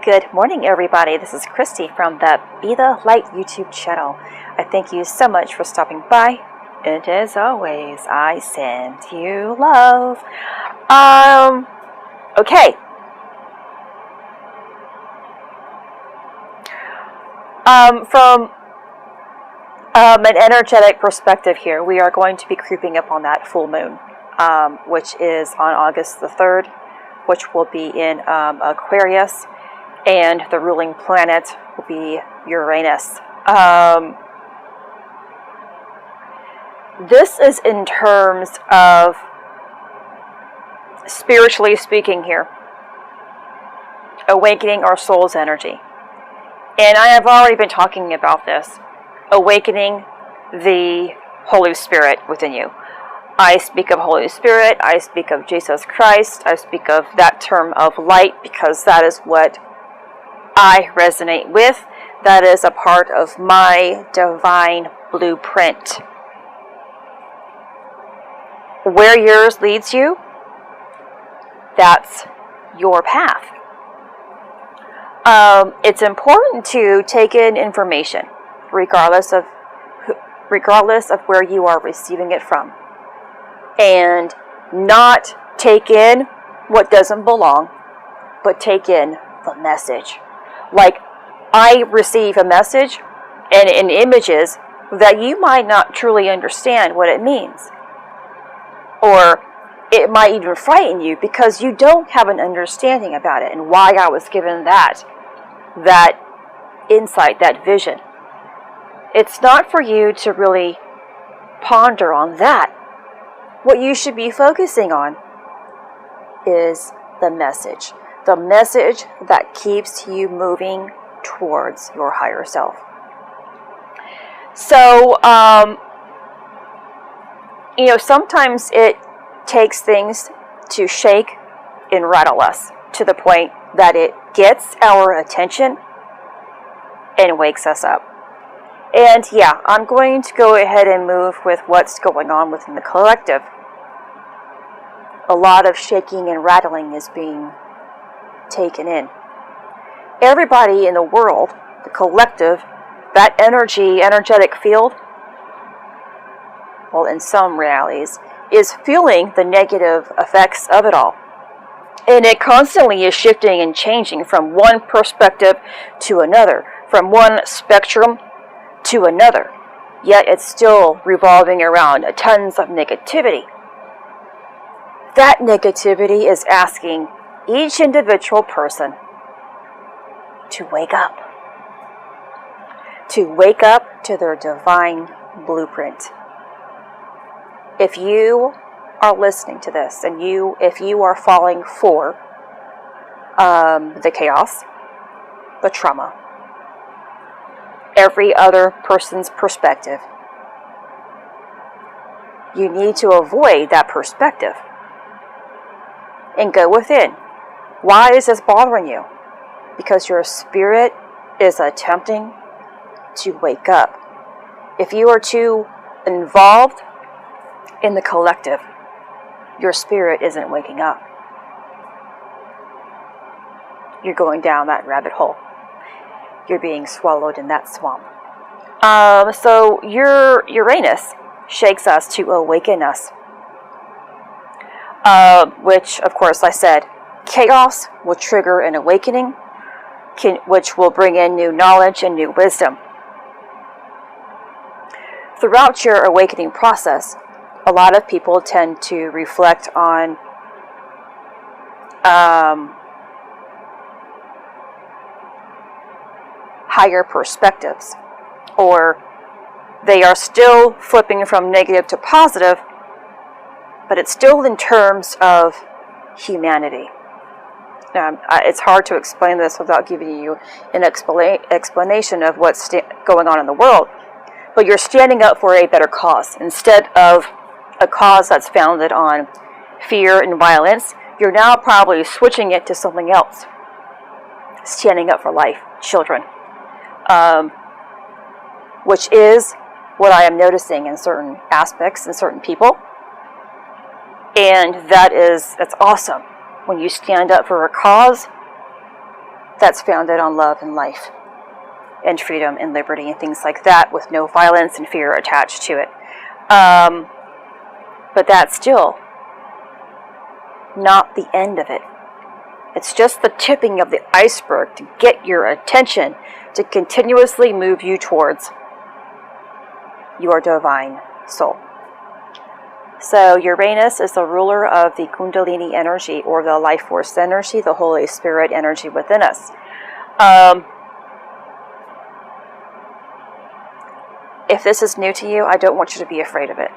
Good morning, everybody. This is Christy from the Be the Light YouTube channel. I thank you so much for stopping by. And as always, I send you love. Okay. From an energetic perspective here, we are going to be creeping up on that full moon, which is on August the 3rd, which will be in Aquarius. And the ruling planet will be Uranus. This is in terms of, spiritually speaking here, awakening our soul's energy. And I have already been talking about this, awakening the Holy Spirit within you. I speak of Holy Spirit, I speak of Jesus Christ, I speak of that term of light because that is what I resonate with. That is a part of my divine blueprint. Where yours leads you, that's your path. It's important to take in information, regardless of where you are receiving it from, and not take in what doesn't belong, but take in the message. Like, I receive a message and in images that you might not truly understand what it means. Or it might even frighten you because you don't have an understanding about it and why I was given that insight, that vision. It's not for you to really ponder on that. What you should be focusing on is the message. The message that keeps you moving towards your higher self. So, sometimes it takes things to shake and rattle us to the point that it gets our attention and wakes us up. And yeah, I'm going to go ahead and move with what's going on within the collective. A lot of shaking and rattling is being taken in. Everybody in the world, the collective, that energetic field, well, in some realities, is feeling the negative effects of it all. And it constantly is shifting and changing from one perspective to another, from one spectrum to another. Yet it's still revolving around tons of negativity. That negativity is asking each individual person to wake up to their divine blueprint. If you are listening to this and if you are falling for the chaos, the trauma, every other person's perspective, you need to avoid that perspective and go within. Why is this bothering you? Because your spirit is attempting to wake up. If you are too involved in the collective, your spirit isn't waking up. You're going down that rabbit hole. You're being swallowed in that swamp. So your Uranus shakes us to awaken us. Which, of course, I said, chaos will trigger an awakening, which will bring in new knowledge and new wisdom. Throughout your awakening process, a lot of people tend to reflect on higher perspectives, or they are still flipping from negative to positive, but it's still in terms of humanity. It's hard to explain this without giving you an explanation of what's going on in the world. But you're standing up for a better cause. Instead of a cause that's founded on fear and violence, you're now probably switching it to something else. Standing up for life, children. Which is what I am noticing in certain aspects and certain people. And that's awesome. When you stand up for a cause, that's founded on love and life and freedom and liberty and things like that, with no violence and fear attached to it. But that's still not the end of it. It's just the tipping of the iceberg to get your attention, to continuously move you towards your divine soul. So Uranus is the ruler of the Kundalini energy, or the life force energy, the Holy Spirit energy within us. If this is new to you, I don't want you to be afraid of it.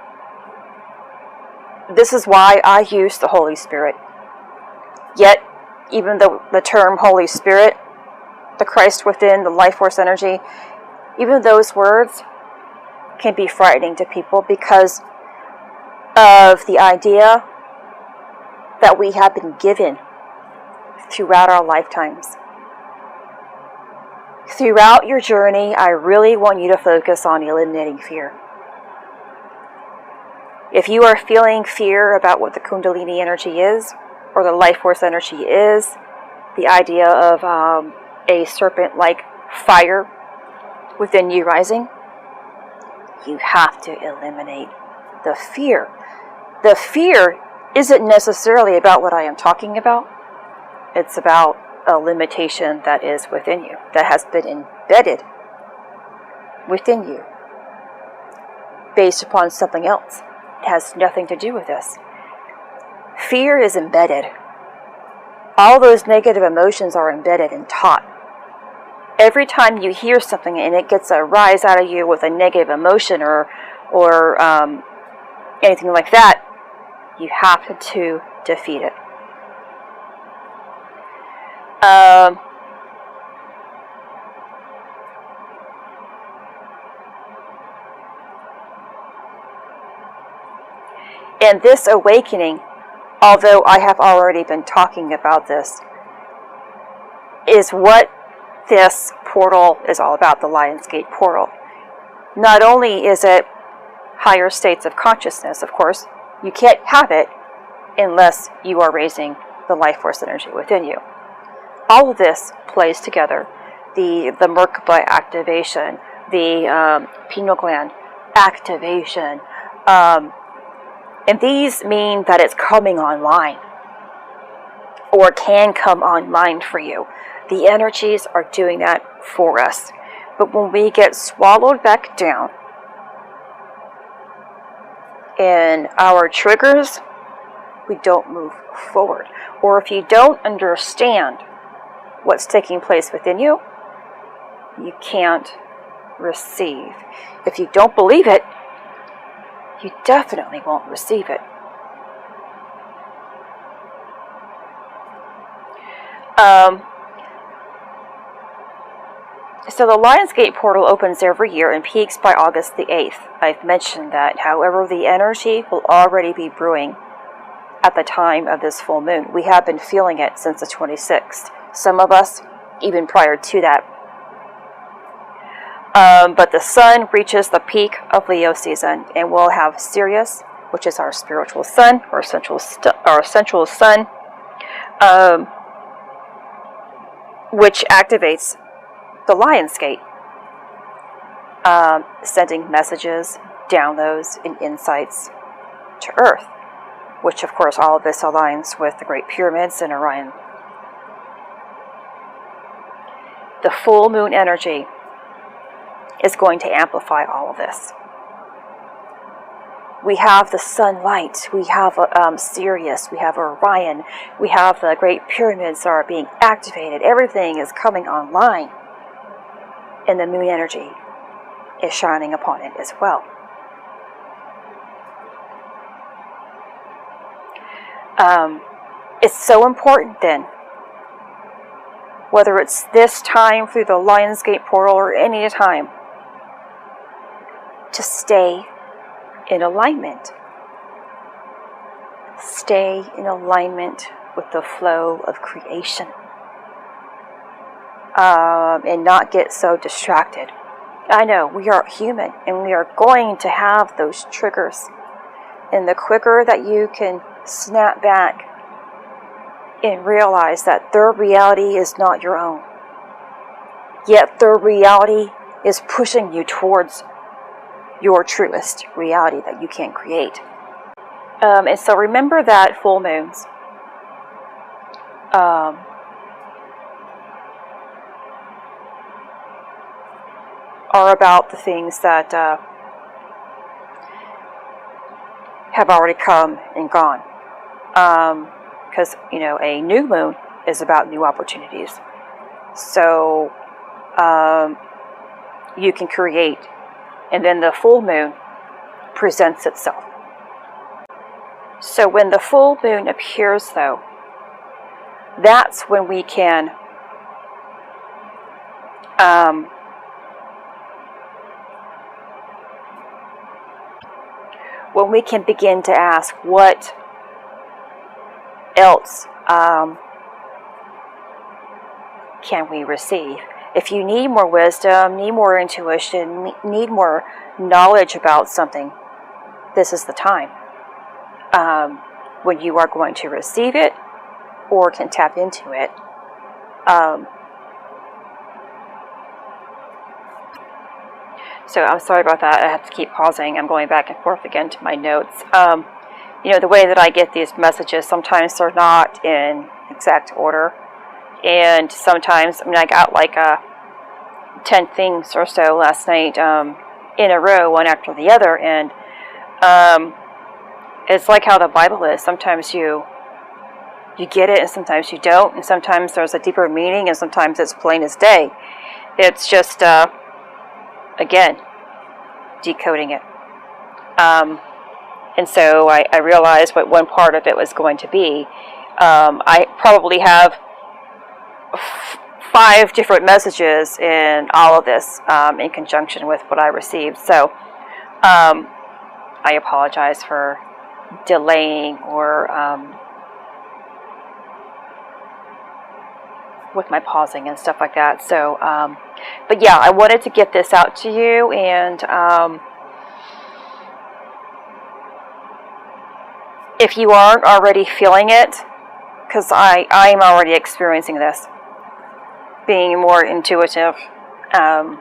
This is why I use the Holy Spirit. Yet, even though the term Holy Spirit, the Christ within, the life force energy, even those words can be frightening to people because of the idea that we have been given throughout our lifetimes. Throughout your journey, I really want you to focus on eliminating fear. If you are feeling fear about what the Kundalini energy is, or the life force energy is, the idea of a serpent-like fire within you rising, you have to eliminate the fear. The fear isn't necessarily about what I am talking about. It's about a limitation that is within you, that has been embedded within you based upon something else. It has nothing to do with this. Fear is embedded. All those negative emotions are embedded and taught. Every time you hear something and it gets a rise out of you with a negative emotion or anything like that, you have to defeat it. And this awakening, although I have already been talking about this, is what this portal is all about, the Lionsgate portal. Not only is it higher states of consciousness, of course, you can't have it unless you are raising the life force energy within you. All of this plays together. The Merkaba activation, the pineal gland activation, and these mean that it's coming online, or can come online for you. The energies are doing that for us. But when we get swallowed back down in our triggers, we don't move forward. Or if you don't understand what's taking place within you, you can't receive. If you don't believe it, you definitely won't receive it. So the Lionsgate portal opens every year and peaks by August the 8th. I've mentioned that. However, the energy will already be brewing at the time of this full moon. We have been feeling it since the 26th. Some of us even prior to that. But the sun reaches the peak of Leo season, and we'll have Sirius, which is our spiritual sun, our central sun, which activates the Lionsgate, sending messages, downloads, and insights to Earth, which of course all of this aligns with the Great Pyramids and Orion. The full moon energy is going to amplify all of this. We have the sunlight, we have Sirius, we have Orion, we have the Great Pyramids are being activated. Everything is coming online, and the moon energy is shining upon it as well. It's so important then, whether it's this time through the Lionsgate portal or any time, to stay in alignment. Stay in alignment with the flow of creation. And not get so distracted. I know, we are human and we are going to have those triggers. And the quicker that you can snap back and realize that their reality is not your own. yet the reality is pushing you towards your truest reality that you can create. And so remember that full moons are about the things that have already come and gone. Because, a new moon is about new opportunities. So you can create, and then the full moon presents itself. So when the full moon appears, though, that's when we can begin to ask, what else can we receive? If you need more wisdom, need more intuition, need more knowledge about something, this is the time when you are going to receive it or can tap into it. So I'm sorry about that. I have to keep pausing. I'm going back and forth again to my notes. The way that I get these messages, sometimes they're not in exact order. And sometimes, I got like 10 things or so last night in a row, one after the other. And it's like how the Bible is. Sometimes you get it and sometimes you don't. And sometimes there's a deeper meaning and sometimes it's plain as day. It's just, again, decoding it. And so I realized what one part of it was going to be. I probably have 5 different messages in all of this in conjunction with what I received. So I apologize for delaying or with my pausing and stuff like that. So, but yeah, I wanted to get this out to you, and if you aren't already feeling it, because I'm already experiencing this, being more intuitive and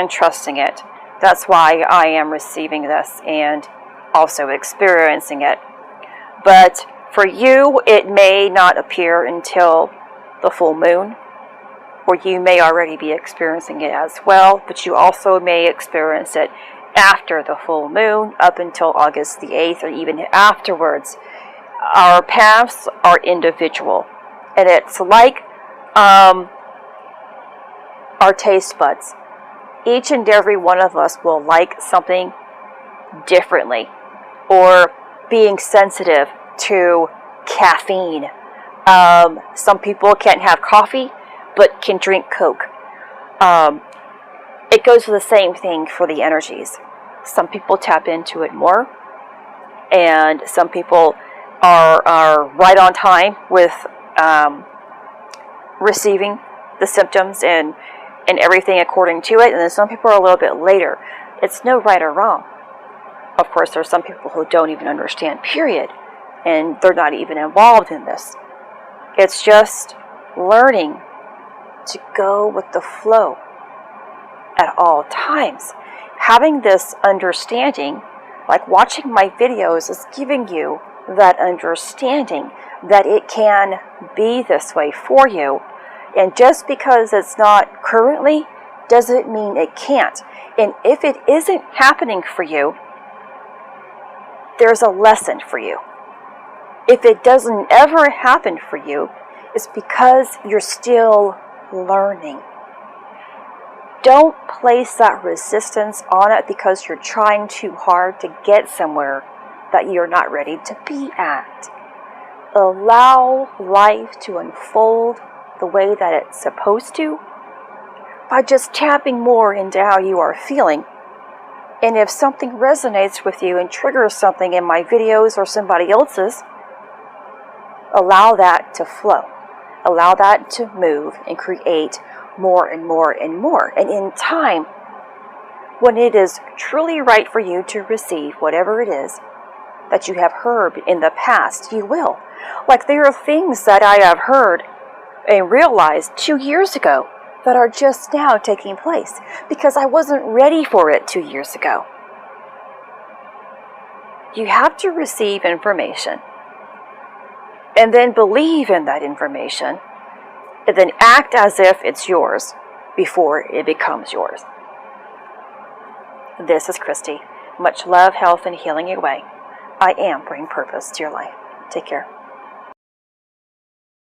trusting it. That's why I am receiving this and also experiencing it. But for you, it may not appear until the full moon, or you may already be experiencing it as well, but you also may experience it after the full moon, up until August the 8th, or even afterwards. Our paths are individual, and it's like our taste buds. Each and every one of us will like something differently, or being sensitive to caffeine. Some people can't have coffee, but can drink Coke. It goes for the same thing for the energies. Some people tap into it more, and some people are right on time with receiving the symptoms and everything according to it, and then some people are a little bit later. It's no right or wrong. Of course, there are some people who don't even understand, period, and they're not even involved in this. It's just learning to go with the flow at all times. Having this understanding, like watching my videos, is giving you that understanding that it can be this way for you. And just because it's not currently doesn't mean it can't. And if it isn't happening for you, there's a lesson for you. If it doesn't ever happen for you, it's because you're still learning. Don't place that resistance on it because you're trying too hard to get somewhere that you're not ready to be at. Allow life to unfold the way that it's supposed to by just tapping more into how you are feeling. And if something resonates with you and triggers something in my videos or somebody else's, allow that to flow. Allow that to move and create more and more and more. And in time, when it is truly right for you to receive whatever it is that you have heard in the past, you will. Like there are things that I have heard and realized 2 years ago that are just now taking place because I wasn't ready for it 2 years ago. You have to receive information and then believe in that information and then act as if it's yours before it becomes yours. This is Christy. Much love, health, and healing your way. I am bringing purpose to your life. Take care.